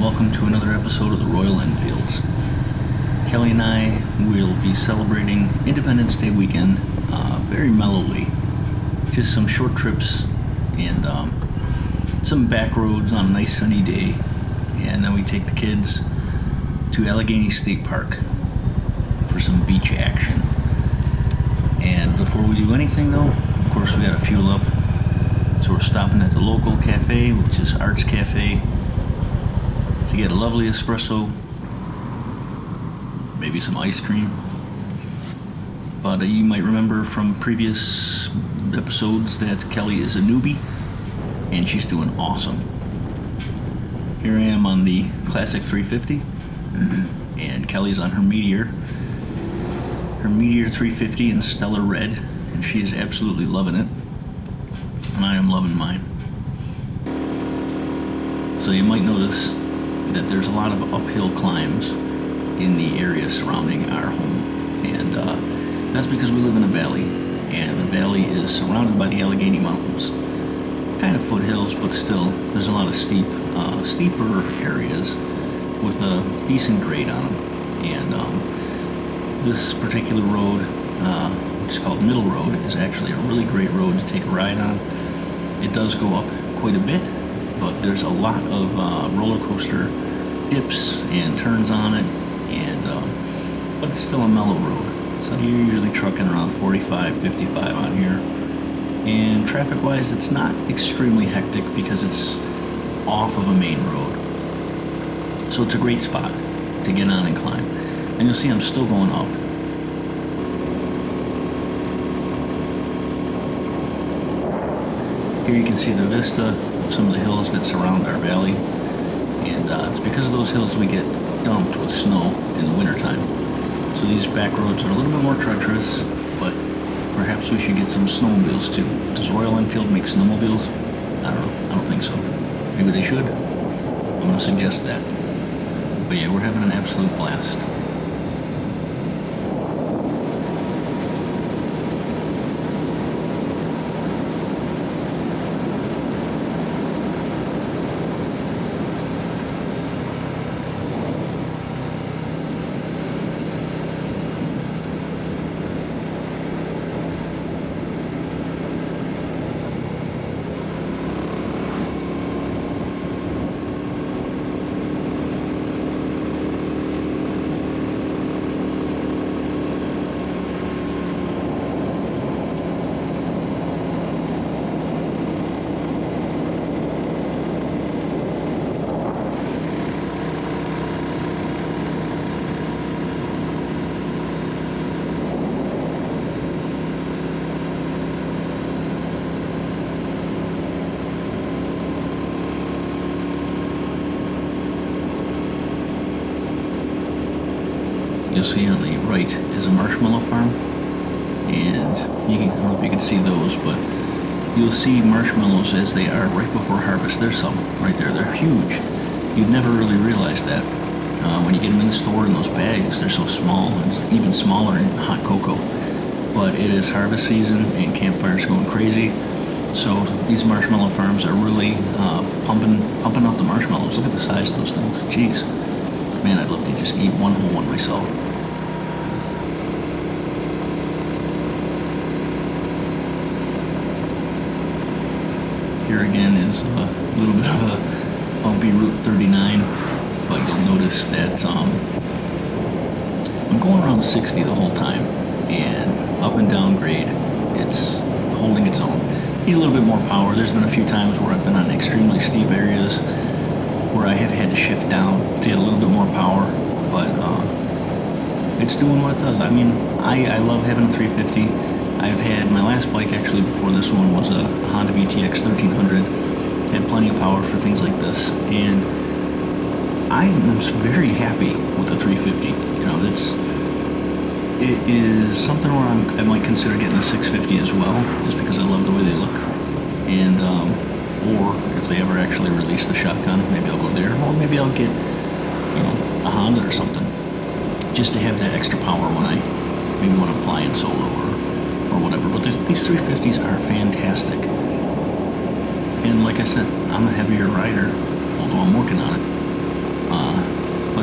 and welcome to another episode of the Royal Enfields. Kelly and I will be celebrating Independence Day weekend very mellowly. Just some short trips and some back roads on a nice sunny day. And then we take the kids to Allegany State Park for some beach action. And before we do anything though, of course we gotta fuel up. So we're stopping at the local cafe, which is Arts Cafe, to get a lovely espresso, maybe some ice cream. But you might remember from previous episodes that Kelly is a newbie, and she's doing awesome. Here I am on the Classic 350, and Kelly's on her Meteor 350 in Stellar Red, and she is absolutely loving it, and I am loving mine. So you might notice that there's a lot of uphill climbs in the area surrounding our home, and that's because we live in a valley, and the valley is surrounded by the Allegheny Mountains. Kind of foothills, but still there's a lot of steeper areas with a decent grade on them. And this particular road, which is called Middle Road, is actually a really great road to take a ride on. It does go up quite a bit, but there's a lot of roller coaster dips and turns on it, and but it's still a mellow road. So you're usually trucking around 45, 55 on here. And traffic-wise, it's not extremely hectic because it's off of a main road. So it's a great spot to get on and climb. And you'll see I'm still going up. Here you can see the vista of some of the hills that surround our valley. And it's because of those hills we get dumped with snow in the wintertime. So these back roads are a little bit more treacherous, but perhaps we should get some snowmobiles too. Does Royal Enfield make snowmobiles? I don't know. I don't think so. Maybe they should. I'm going to suggest that. But yeah, we're having an absolute blast. You'll see on the right is a marshmallow farm, and I don't know if you can see those, but you'll see marshmallows as they are right before harvest. There's some right there. They're huge. You'd never really realize that when you get them in the store in those bags. They're so small, and even smaller in hot cocoa. But it is harvest season, and campfires going crazy. So these marshmallow farms are really pumping out the marshmallows. Look at the size of those things. Jeez. Man, I'd love to just eat one whole one myself. Here again is a little bit of a bumpy Route 39, but you'll notice that I'm going around 60 the whole time, and up and down grade, it's holding its own. Need a little bit more power. There's been a few times where I've been on extremely steep areas where I have had to shift down to get a little bit more power, but it's doing what it does. I mean, I love having a 350. I've had my last bike actually before this one was a Honda VTX 1300. Had plenty of power for things like this, and I am very happy with the 350. You know, it is something where I might consider getting a 650 as well, just because I love the way they look, and or if they ever actually release the shotgun, maybe I'll go there, or maybe I'll get, a Honda or something, just to have that extra power when I'm flying solo or whatever. But these 350s are fantastic. And like I said, I'm a heavier rider, although I'm working on it.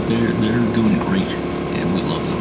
they're doing great, and we love them.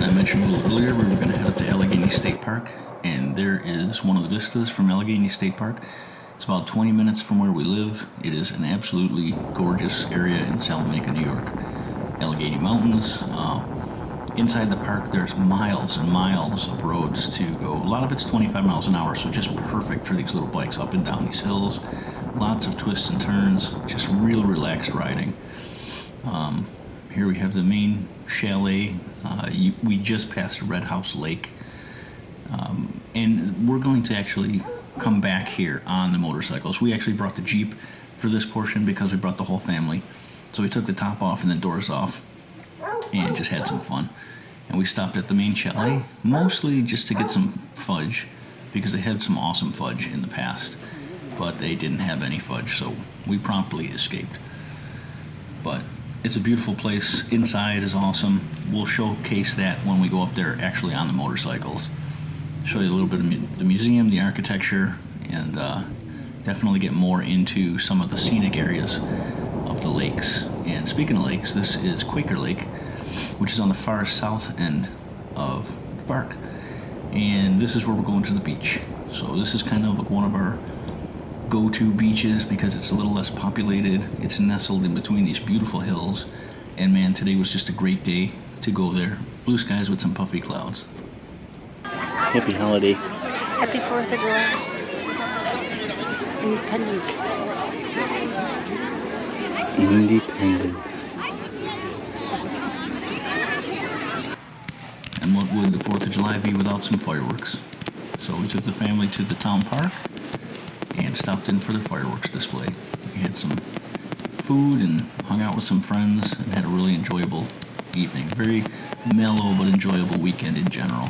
I mentioned a little earlier we were going to head up to Allegany State Park, and there is one of the vistas from Allegany State Park. It's about 20 minutes from where we live. It is an absolutely gorgeous area in Salamanca, New York. Allegheny Mountains. Inside the park, there's miles and miles of roads to go. A lot of it's 25 miles an hour, so just perfect for these little bikes up and down these hills. Lots of twists and turns, just real relaxed riding. Here we have the main chalet. We just passed Red House Lake. And we're going to actually come back here on the motorcycles. We actually brought the Jeep for this portion because we brought the whole family. So we took the top off and the doors off and just had some fun. And we stopped at the main chalet, mostly just to get some fudge, because they had some awesome fudge in the past, but they didn't have any fudge, so we promptly escaped. But it's a beautiful place. Inside is awesome. We'll showcase that when we go up there actually on the motorcycles. Show you a little bit of the museum, the architecture, and definitely get more into some of the scenic areas of the lakes. And speaking of lakes, this is Quaker Lake, which is on the far south end of the park. And this is where we're going to the beach. So this is kind of like one of our go-to beaches because it's a little less populated. It's nestled in between these beautiful hills. And man, today was just a great day to go there. Blue skies with some puffy clouds. Happy holiday. Happy 4th of July. Independence. what would the 4th of July be without some fireworks? So we took the family to the town park and stopped in for the fireworks display. We had some food and hung out with some friends and had a really enjoyable evening. Very mellow but enjoyable weekend in general.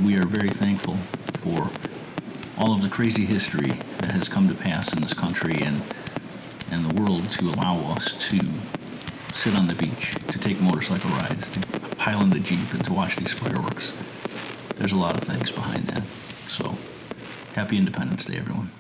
We are very thankful for all of the crazy history that has come to pass in this country and the world to allow us to sit on the beach, to take motorcycle rides, to pile in the Jeep, and to watch these fireworks. There's a lot of things behind that. So, happy Independence Day, everyone.